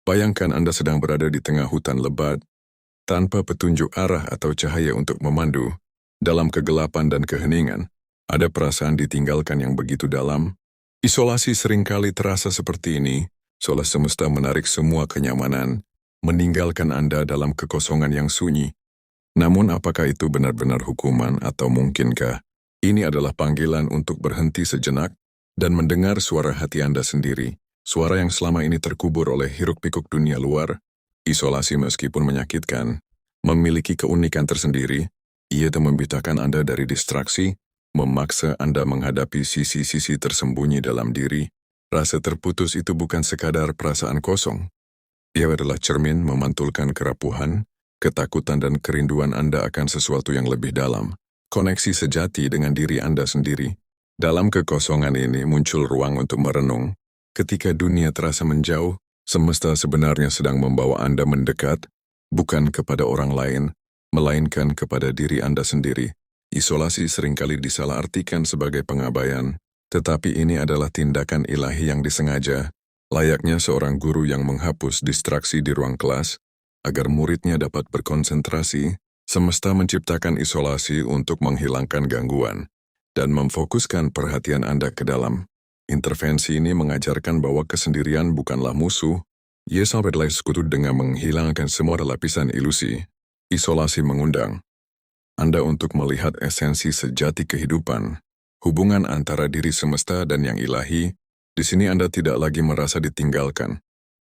Bayangkan Anda sedang berada di tengah hutan lebat, tanpa petunjuk arah atau cahaya untuk memandu. Dalam kegelapan dan keheningan, ada perasaan ditinggalkan yang begitu dalam. Isolasi seringkali terasa seperti ini, seolah semesta menarik semua kenyamanan, meninggalkan Anda dalam kekosongan yang sunyi. Namun apakah itu benar-benar hukuman atau mungkinkah ini adalah panggilan untuk berhenti sejenak dan mendengar suara hati Anda sendiri, suara yang selama ini terkubur oleh hiruk-pikuk dunia luar? Isolasi meskipun menyakitkan, memiliki keunikan tersendiri. Ia membebaskan Anda dari distraksi, memaksa Anda menghadapi sisi-sisi tersembunyi dalam diri. Rasa terputus itu bukan sekadar perasaan kosong. Ia adalah cermin memantulkan kerapuhan, ketakutan dan kerinduan Anda akan sesuatu yang lebih dalam. Koneksi sejati dengan diri Anda sendiri. Dalam kekosongan ini muncul ruang untuk merenung. Ketika dunia terasa menjauh, semesta sebenarnya sedang membawa Anda mendekat, bukan kepada orang lain, melainkan kepada diri Anda sendiri. Isolasi seringkali disalahartikan sebagai pengabaian, tetapi ini adalah tindakan ilahi yang disengaja, layaknya seorang guru yang menghapus distraksi di ruang kelas, agar muridnya dapat berkonsentrasi. Semesta menciptakan isolasi untuk menghilangkan gangguan, dan memfokuskan perhatian Anda ke dalam. Intervensi ini mengajarkan bahwa kesendirian bukanlah musuh. Ia adalah sekutu dengan menghilangkan semua lapisan ilusi. Isolasi mengundang Anda untuk melihat esensi sejati kehidupan, hubungan antara diri semesta dan yang ilahi. Di sini Anda tidak lagi merasa ditinggalkan.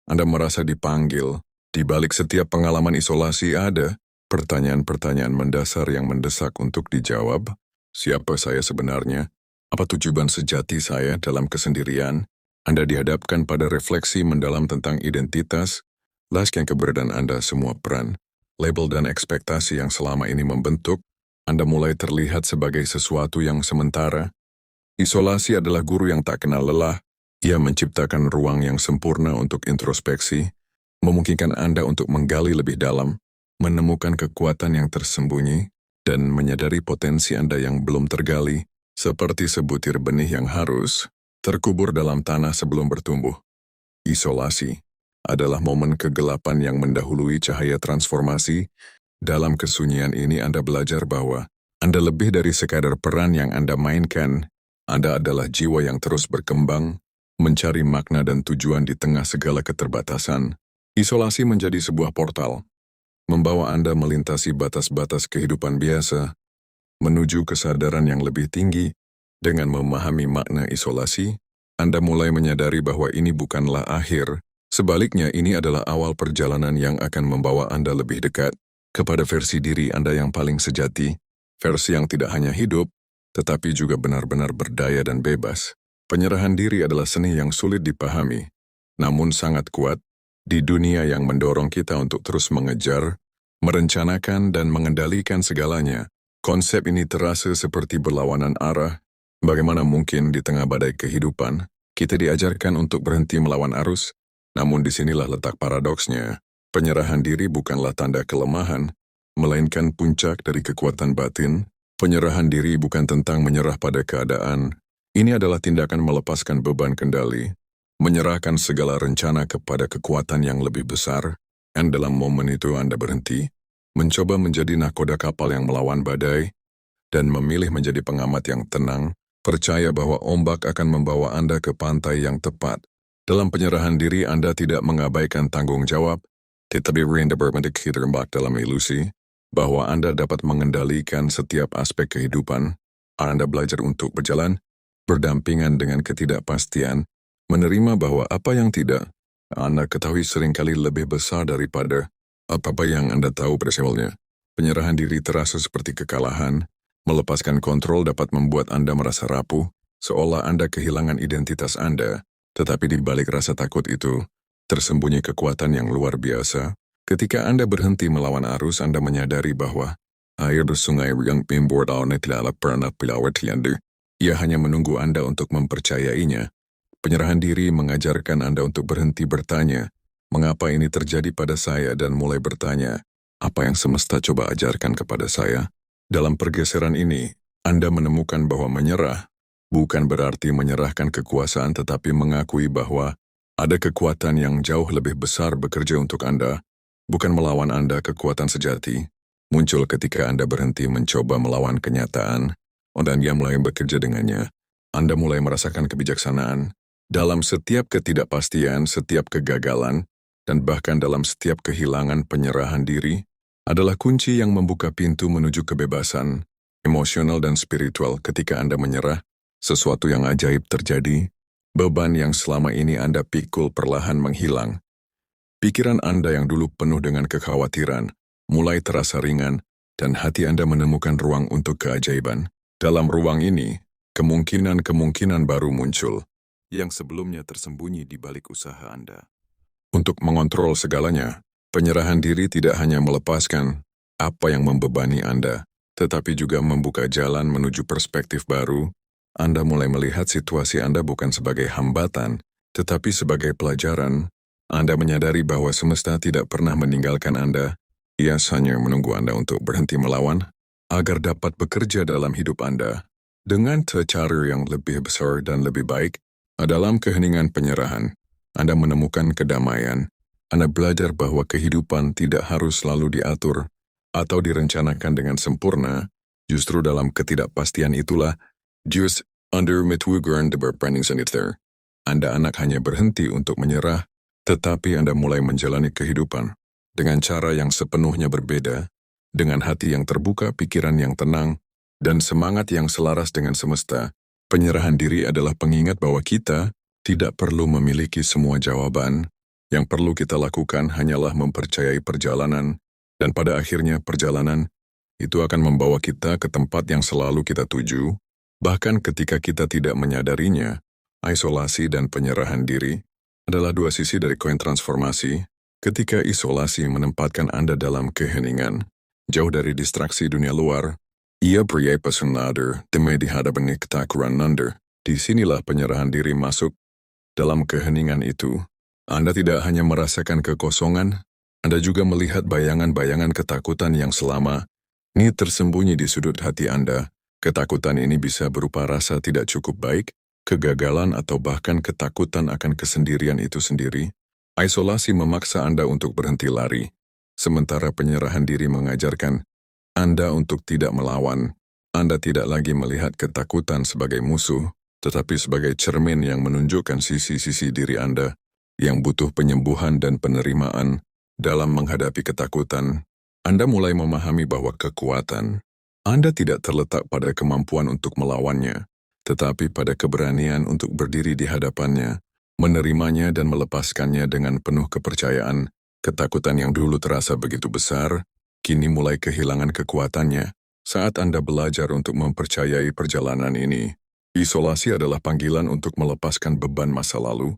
Anda merasa dipanggil. Di balik setiap pengalaman isolasi ada pertanyaan-pertanyaan mendasar yang mendesak untuk dijawab. Siapa saya sebenarnya? Apa tujuan sejati saya dalam kesendirian? Anda dihadapkan pada refleksi mendalam tentang identitas, laskan keberadaan Anda semua peran, label dan ekspektasi yang selama ini membentuk. Anda mulai terlihat sebagai sesuatu yang sementara. Isolasi adalah guru yang tak kenal lelah. Ia menciptakan ruang yang sempurna untuk introspeksi, memungkinkan Anda untuk menggali lebih dalam, menemukan kekuatan yang tersembunyi, dan menyadari potensi Anda yang belum tergali, seperti sebutir benih yang harus terkubur dalam tanah sebelum bertumbuh. Isolasi adalah momen kegelapan yang mendahului cahaya transformasi. Dalam kesunyian ini Anda belajar bahwa Anda lebih dari sekadar peran yang Anda mainkan. Anda adalah jiwa yang terus berkembang, mencari makna dan tujuan di tengah segala keterbatasan. Isolasi menjadi sebuah portal, membawa Anda melintasi batas-batas kehidupan biasa, menuju kesadaran yang lebih tinggi. Dengan memahami makna isolasi, Anda mulai menyadari bahwa ini bukanlah akhir. Sebaliknya, ini adalah awal perjalanan yang akan membawa Anda lebih dekat kepada versi diri Anda yang paling sejati, versi yang tidak hanya hidup, tetapi juga benar-benar berdaya dan bebas. Penyerahan diri adalah seni yang sulit dipahami, namun sangat kuat, di dunia yang mendorong kita untuk terus mengejar, merencanakan dan mengendalikan segalanya. Konsep ini terasa seperti berlawanan arah. Bagaimana mungkin di tengah badai kehidupan, kita diajarkan untuk berhenti melawan arus? Namun disinilah letak paradoksnya. Penyerahan diri bukanlah tanda kelemahan, melainkan puncak dari kekuatan batin. Penyerahan diri bukan tentang menyerah pada keadaan. Ini adalah tindakan melepaskan beban kendali, menyerahkan segala rencana kepada kekuatan yang lebih besar. Dan dalam momen itu Anda berhenti, mencoba menjadi nahkoda kapal yang melawan badai, dan memilih menjadi pengamat yang tenang, percaya bahwa ombak akan membawa Anda ke pantai yang tepat. Dalam penyerahan diri Anda tidak mengabaikan tanggung jawab, tetapi Anda berbentuk terjebak dalam ilusi bahwa Anda dapat mengendalikan setiap aspek kehidupan. Anda belajar untuk berjalan, berdampingan dengan ketidakpastian, menerima bahwa apa yang tidak Anda ketahui seringkali lebih besar daripada apa yang Anda tahu pada awalnya. Penyerahan diri terasa seperti kekalahan. Melepaskan kontrol dapat membuat Anda merasa rapuh, seolah Anda kehilangan identitas Anda. Tetapi di balik rasa takut itu, tersembunyi kekuatan yang luar biasa. Ketika Anda berhenti melawan arus, Anda menyadari bahwa air sungai yang membuat Anda tidak pernah pilawat Anda. Ia hanya menunggu Anda untuk mempercayainya. Penyerahan diri mengajarkan Anda untuk berhenti bertanya, mengapa ini terjadi pada saya, dan mulai bertanya, apa yang semesta coba ajarkan kepada saya? Dalam pergeseran ini, Anda menemukan bahwa menyerah bukan berarti menyerahkan kekuasaan, tetapi mengakui bahwa Ada kekuatan yang jauh lebih besar bekerja untuk Anda, bukan melawan Anda. Kekuatan sejati muncul ketika Anda berhenti mencoba melawan kenyataan, dan dia mulai bekerja dengannya. Anda mulai merasakan kebijaksanaan dalam setiap ketidakpastian, setiap kegagalan, dan bahkan dalam setiap kehilangan. Penyerahan diri adalah kunci yang membuka pintu menuju kebebasan emosional dan spiritual. Ketika Anda menyerah, sesuatu yang ajaib terjadi. Beban yang selama ini Anda pikul perlahan menghilang. Pikiran Anda yang dulu penuh dengan kekhawatiran mulai terasa ringan, dan hati Anda menemukan ruang untuk keajaiban. Dalam ruang ini, kemungkinan-kemungkinan baru muncul yang sebelumnya tersembunyi di balik usaha Anda. Untuk mengontrol segalanya, penyerahan diri tidak hanya melepaskan apa yang membebani Anda, tetapi juga membuka jalan menuju perspektif baru. Anda mulai melihat situasi Anda bukan sebagai hambatan, tetapi sebagai pelajaran. Anda menyadari bahwa semesta tidak pernah meninggalkan Anda. Ia hanya menunggu Anda untuk berhenti melawan, agar dapat bekerja dalam hidup Anda dengan cara yang lebih besar dan lebih baik. Dalam keheningan penyerahan, Anda menemukan kedamaian. Anda belajar bahwa kehidupan tidak harus selalu diatur atau direncanakan dengan sempurna. Justru dalam ketidakpastian itulah, just under metwuguran de berbranding saniter. Anda anak hanya berhenti untuk menyerah, tetapi Anda mulai menjalani kehidupan dengan cara yang sepenuhnya berbeda, dengan hati yang terbuka, pikiran yang tenang, dan semangat yang selaras dengan semesta. Penyerahan diri adalah pengingat bahwa kita tidak perlu memiliki semua jawaban. Yang perlu kita lakukan hanyalah mempercayai perjalanan, dan pada akhirnya perjalanan itu akan membawa kita ke tempat yang selalu kita tuju. Bahkan ketika kita tidak menyadarinya, isolasi dan penyerahan diri adalah dua sisi dari koin transformasi. Ketika isolasi menempatkan Anda dalam keheningan, jauh dari distraksi dunia luar, ia pria pesenader demi dihadapan ketakuran Anda. Disinilah penyerahan diri masuk. Dalam keheningan itu, Anda tidak hanya merasakan kekosongan, Anda juga melihat bayangan-bayangan ketakutan yang selama ini tersembunyi di sudut hati Anda. Ketakutan ini bisa berupa rasa tidak cukup baik, kegagalan, atau bahkan ketakutan akan kesendirian itu sendiri. Isolasi memaksa Anda untuk berhenti lari, sementara penyerahan diri mengajarkan Anda untuk tidak melawan. Anda tidak lagi melihat ketakutan sebagai musuh, tetapi sebagai cermin yang menunjukkan sisi-sisi diri Anda yang butuh penyembuhan dan penerimaan. Dalam menghadapi ketakutan, Anda mulai memahami bahwa kekuatan Anda tidak terletak pada kemampuan untuk melawannya, tetapi pada keberanian untuk berdiri di hadapannya, menerimanya dan melepaskannya dengan penuh kepercayaan. Ketakutan yang dulu terasa begitu besar, kini mulai kehilangan kekuatannya saat Anda belajar untuk mempercayai perjalanan ini. Isolasi adalah panggilan untuk melepaskan beban masa lalu.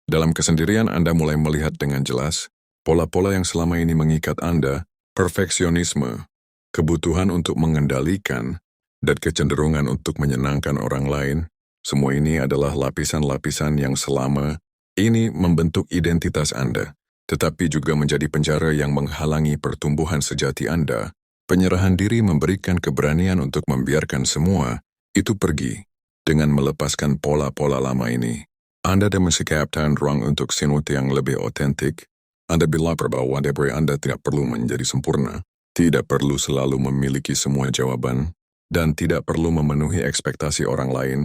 Dalam kesendirian Anda mulai melihat dengan jelas pola-pola yang selama ini mengikat Anda, perfeksionisme, kebutuhan untuk mengendalikan, dan kecenderungan untuk menyenangkan orang lain. Semua ini adalah lapisan-lapisan yang selama ini membentuk identitas Anda, tetapi juga menjadi penjara yang menghalangi pertumbuhan sejati Anda. Penyerahan diri memberikan keberanian untuk membiarkan semua itu pergi. Dengan melepaskan pola-pola lama ini, Anda menciptakan ruang untuk sinut yang lebih otentik. Anda belajar bahwa diri Anda tidak perlu menjadi sempurna, tidak perlu selalu memiliki semua jawaban, dan tidak perlu memenuhi ekspektasi orang lain.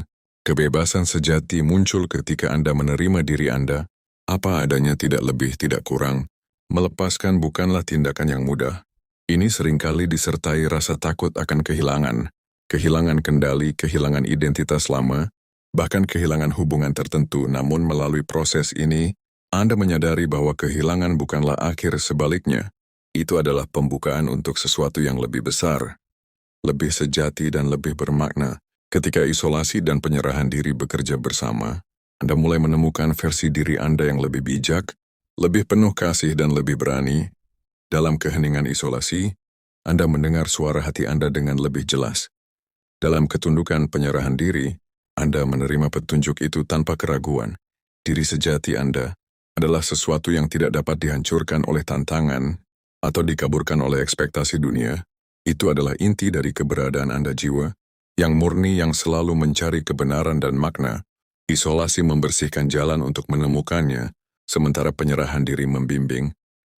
Kebebasan sejati muncul ketika Anda menerima diri Anda, apa adanya, tidak lebih, tidak kurang. Melepaskan bukanlah tindakan yang mudah. Ini seringkali disertai rasa takut akan kehilangan kendali, kehilangan identitas lama, bahkan kehilangan hubungan tertentu. Namun melalui proses ini, Anda menyadari bahwa kehilangan bukanlah akhir, sebaliknya. Itu adalah pembukaan untuk sesuatu yang lebih besar, lebih sejati, dan lebih bermakna. Ketika isolasi dan penyerahan diri bekerja bersama, Anda mulai menemukan versi diri Anda yang lebih bijak, lebih penuh kasih, dan lebih berani. Dalam keheningan isolasi, Anda mendengar suara hati Anda dengan lebih jelas. Dalam ketundukan penyerahan diri, Anda menerima petunjuk itu tanpa keraguan. Diri sejati Anda adalah sesuatu yang tidak dapat dihancurkan oleh tantangan atau dikaburkan oleh ekspektasi dunia. Itu adalah inti dari keberadaan Anda, jiwa yang murni yang selalu mencari kebenaran dan makna. Isolasi membersihkan jalan untuk menemukannya, sementara penyerahan diri membimbing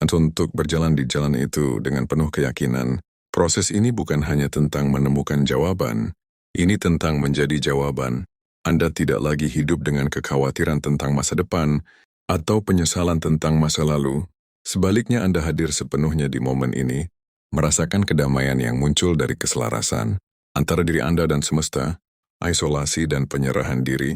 untuk berjalan di jalan itu dengan penuh keyakinan. Proses ini bukan hanya tentang menemukan jawaban, ini tentang menjadi jawaban. Anda tidak lagi hidup dengan kekhawatiran tentang masa depan atau penyesalan tentang masa lalu. Sebaliknya Anda hadir sepenuhnya di momen ini, merasakan kedamaian yang muncul dari keselarasan antara diri Anda dan semesta. Isolasi dan penyerahan diri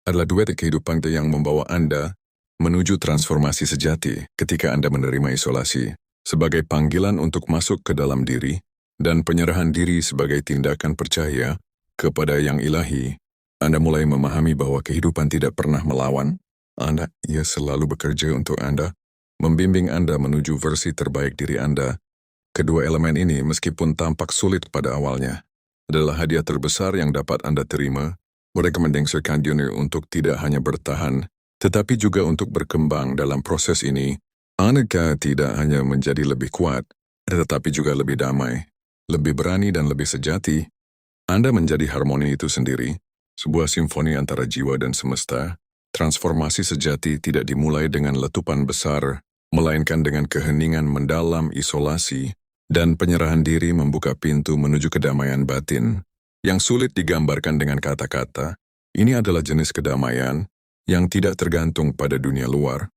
adalah duet kehidupan yang membawa Anda menuju transformasi sejati. Ketika Anda menerima isolasi sebagai panggilan untuk masuk ke dalam diri dan penyerahan diri sebagai tindakan percaya kepada yang ilahi, Anda mulai memahami bahwa kehidupan tidak pernah melawan Anda. Ia selalu bekerja untuk Anda, membimbing Anda menuju versi terbaik diri Anda. Kedua elemen ini, meskipun tampak sulit pada awalnya, adalah hadiah terbesar yang dapat Anda terima. Mereka mendengserkan diri untuk tidak hanya bertahan, tetapi juga untuk berkembang dalam proses ini. Anda tidak hanya menjadi lebih kuat, tetapi juga lebih damai, lebih berani dan lebih sejati. Anda menjadi harmoni itu sendiri, sebuah simfoni antara jiwa dan semesta. Transformasi sejati tidak dimulai dengan letupan besar, melainkan dengan keheningan mendalam, isolasi, dan penyerahan diri membuka pintu menuju kedamaian batin. Yang sulit digambarkan dengan kata-kata, ini adalah jenis kedamaian yang tidak tergantung pada dunia luar.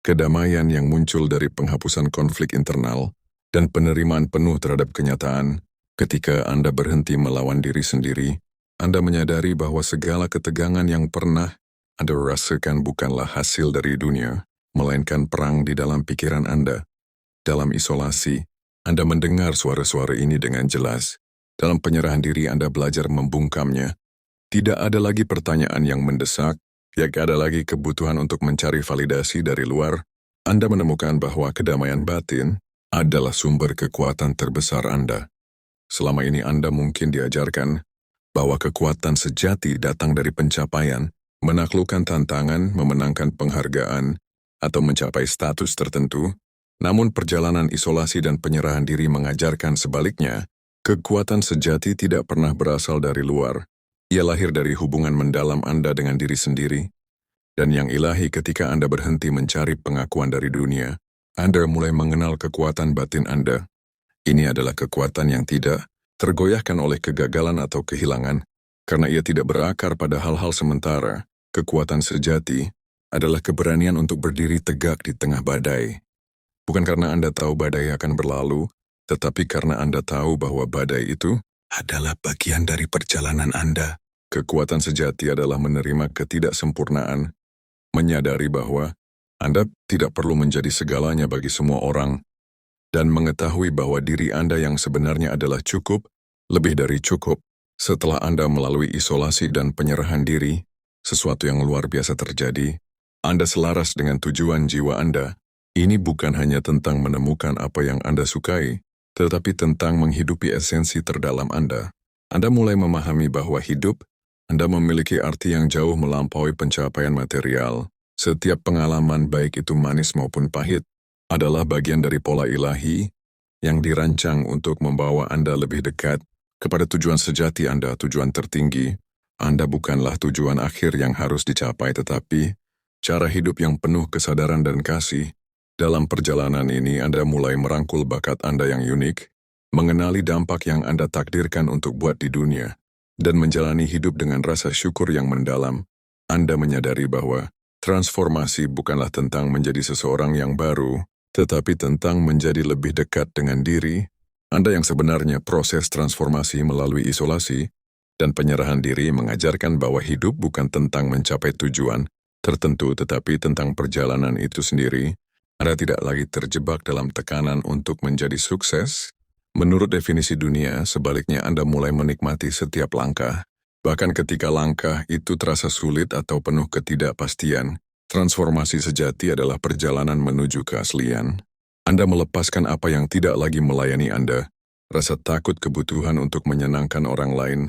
Kedamaian yang muncul dari penghapusan konflik internal dan penerimaan penuh terhadap kenyataan. Ketika Anda berhenti melawan diri sendiri, Anda menyadari bahwa segala ketegangan yang pernah Anda rasakan bukanlah hasil dari dunia, melainkan perang di dalam pikiran Anda. Dalam isolasi, Anda mendengar suara-suara ini dengan jelas. Dalam penyerahan diri Anda belajar membungkamnya. Tidak ada lagi pertanyaan yang mendesak, tidak ada lagi kebutuhan untuk mencari validasi dari luar. Anda menemukan bahwa kedamaian batin adalah sumber kekuatan terbesar Anda. Selama ini Anda mungkin diajarkan bahwa kekuatan sejati datang dari pencapaian, menaklukkan tantangan, memenangkan penghargaan, atau mencapai status tertentu. Namun perjalanan isolasi dan penyerahan diri mengajarkan sebaliknya. Kekuatan sejati tidak pernah berasal dari luar. Ia lahir dari hubungan mendalam Anda dengan diri sendiri. Dan yang ilahi, ketika Anda berhenti mencari pengakuan dari dunia, Anda mulai mengenal kekuatan batin Anda. Ini adalah kekuatan yang tidak tergoyahkan oleh kegagalan atau kehilangan, karena ia tidak berakar pada hal-hal sementara. Kekuatan sejati adalah keberanian untuk berdiri tegak di tengah badai. Bukan karena Anda tahu badai akan berlalu, tetapi karena Anda tahu bahwa badai itu adalah bagian dari perjalanan Anda. Kekuatan sejati adalah menerima ketidaksempurnaan, menyadari bahwa Anda tidak perlu menjadi segalanya bagi semua orang, dan mengetahui bahwa diri Anda yang sebenarnya adalah cukup, lebih dari cukup. Setelah Anda melalui isolasi dan penyerahan diri, sesuatu yang luar biasa terjadi. Anda selaras dengan tujuan jiwa Anda. Ini bukan hanya tentang menemukan apa yang Anda sukai, tetapi tentang menghidupi esensi terdalam Anda. Anda mulai memahami bahwa hidup Anda memiliki arti yang jauh melampaui pencapaian material. Setiap pengalaman, baik itu manis maupun pahit, adalah bagian dari pola ilahi yang dirancang untuk membawa Anda lebih dekat kepada tujuan sejati Anda, tujuan tertinggi. Anda bukanlah tujuan akhir yang harus dicapai, tetapi cara hidup yang penuh kesadaran dan kasih. Dalam perjalanan ini, Anda mulai merangkul bakat Anda yang unik, mengenali dampak yang Anda takdirkan untuk buat di dunia, dan menjalani hidup dengan rasa syukur yang mendalam. Anda menyadari bahwa transformasi bukanlah tentang menjadi seseorang yang baru, tetapi tentang menjadi lebih dekat dengan diri Anda yang sebenarnya. Proses transformasi melalui isolasi dan penyerahan diri mengajarkan bahwa hidup bukan tentang mencapai tujuan tertentu, tetapi tentang perjalanan itu sendiri. Anda tidak lagi terjebak dalam tekanan untuk menjadi sukses. Menurut definisi dunia, sebaliknya Anda mulai menikmati setiap langkah. Bahkan ketika langkah itu terasa sulit atau penuh ketidakpastian, transformasi sejati adalah perjalanan menuju keaslian. Anda melepaskan apa yang tidak lagi melayani Anda, rasa takut, kebutuhan untuk menyenangkan orang lain,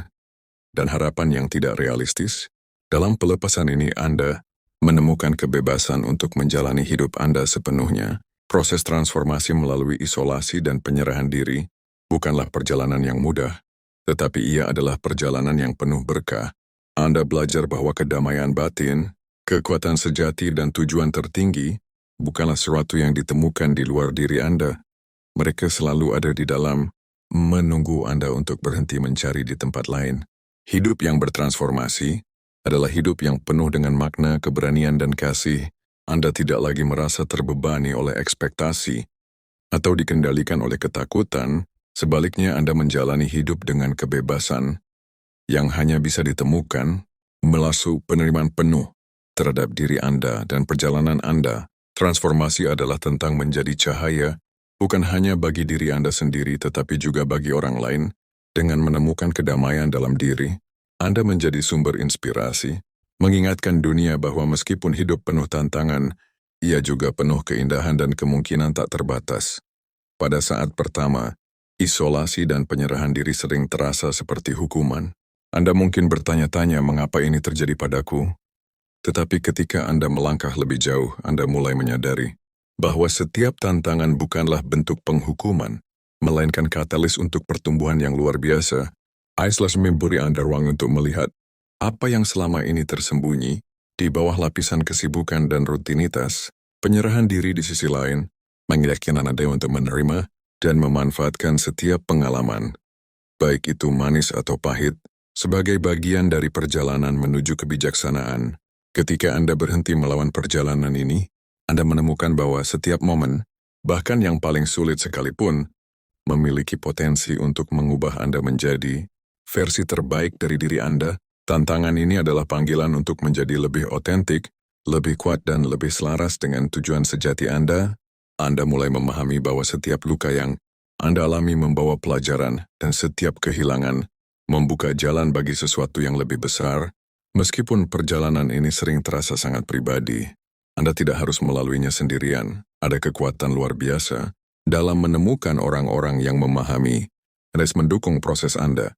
dan harapan yang tidak realistis. Dalam pelepasan ini Anda menemukan kebebasan untuk menjalani hidup Anda sepenuhnya. Proses transformasi melalui isolasi dan penyerahan diri bukanlah perjalanan yang mudah, tetapi ia adalah perjalanan yang penuh berkah. Anda belajar bahwa kedamaian batin, kekuatan sejati dan tujuan tertinggi bukanlah sesuatu yang ditemukan di luar diri Anda. Mereka selalu ada di dalam, menunggu Anda untuk berhenti mencari di tempat lain. Hidup yang bertransformasi adalah hidup yang penuh dengan makna, keberanian, dan kasih. Anda tidak lagi merasa terbebani oleh ekspektasi atau dikendalikan oleh ketakutan. Sebaliknya, Anda menjalani hidup dengan kebebasan yang hanya bisa ditemukan melalui penerimaan penuh terhadap diri Anda dan perjalanan Anda. Transformasi adalah tentang menjadi cahaya, bukan hanya bagi diri Anda sendiri tetapi juga bagi orang lain. Dengan menemukan kedamaian dalam diri, Anda menjadi sumber inspirasi, mengingatkan dunia bahwa meskipun hidup penuh tantangan, ia juga penuh keindahan dan kemungkinan tak terbatas. Pada saat pertama, isolasi dan penyerahan diri sering terasa seperti hukuman. Anda mungkin bertanya-tanya mengapa ini terjadi padaku. Tetapi ketika Anda melangkah lebih jauh, Anda mulai menyadari bahwa setiap tantangan bukanlah bentuk penghukuman, melainkan katalis untuk pertumbuhan yang luar biasa. Isolasi memberi Anda ruang untuk melihat apa yang selama ini tersembunyi di bawah lapisan kesibukan dan rutinitas. Penyerahan diri di sisi lain menyakinkan Anda untuk menerima dan memanfaatkan setiap pengalaman, baik itu manis atau pahit, sebagai bagian dari perjalanan menuju kebijaksanaan. Ketika Anda berhenti melawan perjalanan ini, Anda menemukan bahwa setiap momen, bahkan yang paling sulit sekalipun, memiliki potensi untuk mengubah Anda menjadi versi terbaik dari diri Anda. Tantangan ini adalah panggilan untuk menjadi lebih otentik, lebih kuat dan lebih selaras dengan tujuan sejati Anda. Anda mulai memahami bahwa setiap luka yang Anda alami membawa pelajaran dan setiap kehilangan membuka jalan bagi sesuatu yang lebih besar. Meskipun perjalanan ini sering terasa sangat pribadi, Anda tidak harus melaluinya sendirian. Ada kekuatan luar biasa dalam menemukan orang-orang yang memahami dan mendukung proses Anda.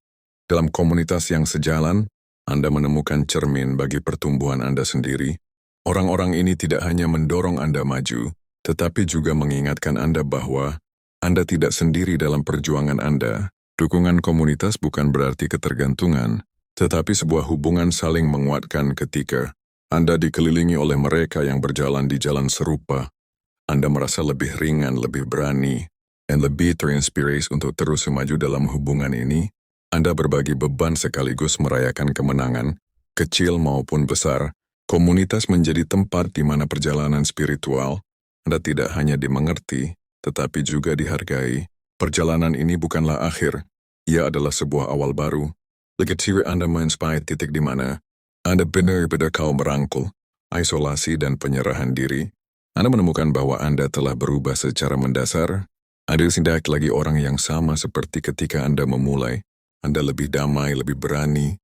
Dalam komunitas yang sejalan, Anda menemukan cermin bagi pertumbuhan Anda sendiri. Orang-orang ini tidak hanya mendorong Anda maju, tetapi juga mengingatkan Anda bahwa Anda tidak sendiri dalam perjuangan Anda. Dukungan komunitas bukan berarti ketergantungan, tetapi sebuah hubungan saling menguatkan. Ketika Anda dikelilingi oleh mereka yang berjalan di jalan serupa, Anda merasa lebih ringan, lebih berani, dan lebih terinspirasi untuk terus maju dalam hubungan ini. Anda berbagi beban sekaligus merayakan kemenangan, kecil maupun besar. Komunitas menjadi tempat di mana perjalanan spiritual Anda tidak hanya dimengerti, tetapi juga dihargai. Perjalanan ini bukanlah akhir, ia adalah sebuah awal baru. Legacy Anda mencapai titik di mana Anda benar-benar kau merangkul, isolasi dan penyerahan diri. Anda menemukan bahwa Anda telah berubah secara mendasar. Anda tidak lagi orang yang sama seperti ketika Anda memulai. Anda lebih damai, lebih berani,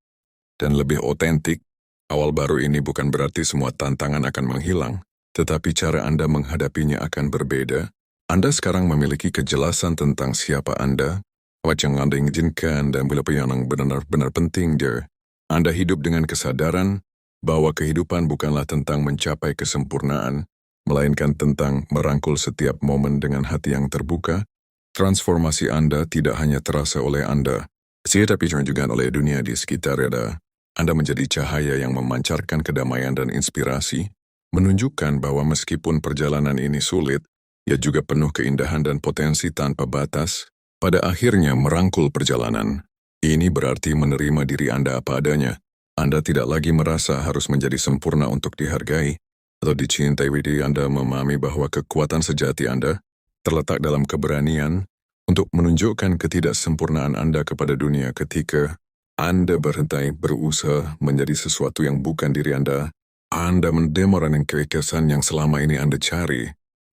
dan lebih otentik. Awal baru ini bukan berarti semua tantangan akan menghilang, tetapi cara Anda menghadapinya akan berbeda. Anda sekarang memiliki kejelasan tentang siapa Anda, apa yang Anda inginkan, dan apa yang benar-benar penting dia. Anda hidup dengan kesadaran bahwa kehidupan bukanlah tentang mencapai kesempurnaan, melainkan tentang merangkul setiap momen dengan hati yang terbuka. Transformasi Anda tidak hanya terasa oleh Anda, tetapi juga oleh dunia di sekitar Anda. Anda menjadi cahaya yang memancarkan kedamaian dan inspirasi, menunjukkan bahwa meskipun perjalanan ini sulit, ia juga penuh keindahan dan potensi tanpa batas. Pada akhirnya merangkul perjalanan. Ini berarti menerima diri Anda apa adanya. Anda tidak lagi merasa harus menjadi sempurna untuk dihargai atau dicintai. Diri Anda memahami bahwa kekuatan sejati Anda terletak dalam keberanian untuk menunjukkan ketidaksempurnaan Anda kepada dunia. Ketika Anda berhenti berusaha menjadi sesuatu yang bukan diri Anda mendemoran kekesan yang selama ini Anda cari.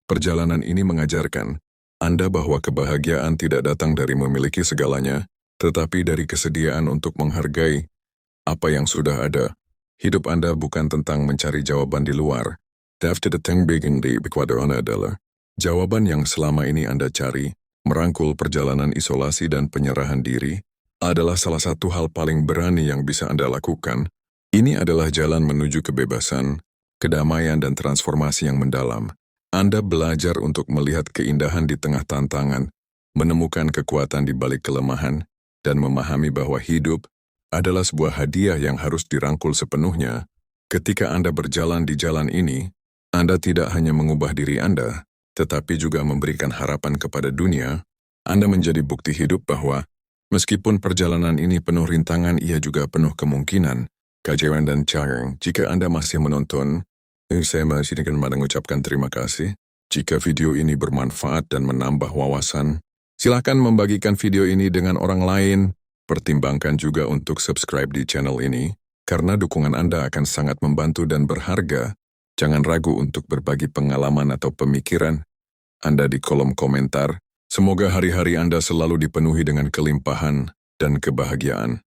Perjalanan ini mengajarkan Anda bahwa kebahagiaan tidak datang dari memiliki segalanya, tetapi dari kesediaan untuk menghargai apa yang sudah ada. Hidup Anda bukan tentang mencari jawaban di luar. After the thing begin di Anda adalah jawaban yang selama ini Anda cari. Merangkul perjalanan isolasi dan penyerahan diri adalah salah satu hal paling berani yang bisa Anda lakukan. Ini adalah jalan menuju kebebasan, kedamaian dan transformasi yang mendalam. Anda belajar untuk melihat keindahan di tengah tantangan, menemukan kekuatan di balik kelemahan, dan memahami bahwa hidup adalah sebuah hadiah yang harus dirangkul sepenuhnya. Ketika Anda berjalan di jalan ini, Anda tidak hanya mengubah diri Anda, tetapi juga memberikan harapan kepada dunia. Anda menjadi bukti hidup bahwa, meskipun perjalanan ini penuh rintangan, ia juga penuh kemungkinan, keajaiban dan cara. Jika Anda masih menonton, saya masih ingin mengucapkan terima kasih. Jika video ini bermanfaat dan menambah wawasan, silakan membagikan video ini dengan orang lain. Pertimbangkan juga untuk subscribe di channel ini, karena dukungan Anda akan sangat membantu dan berharga. Jangan ragu untuk berbagi pengalaman atau pemikiran Anda di kolom komentar. Semoga hari-hari Anda selalu dipenuhi dengan kelimpahan dan kebahagiaan.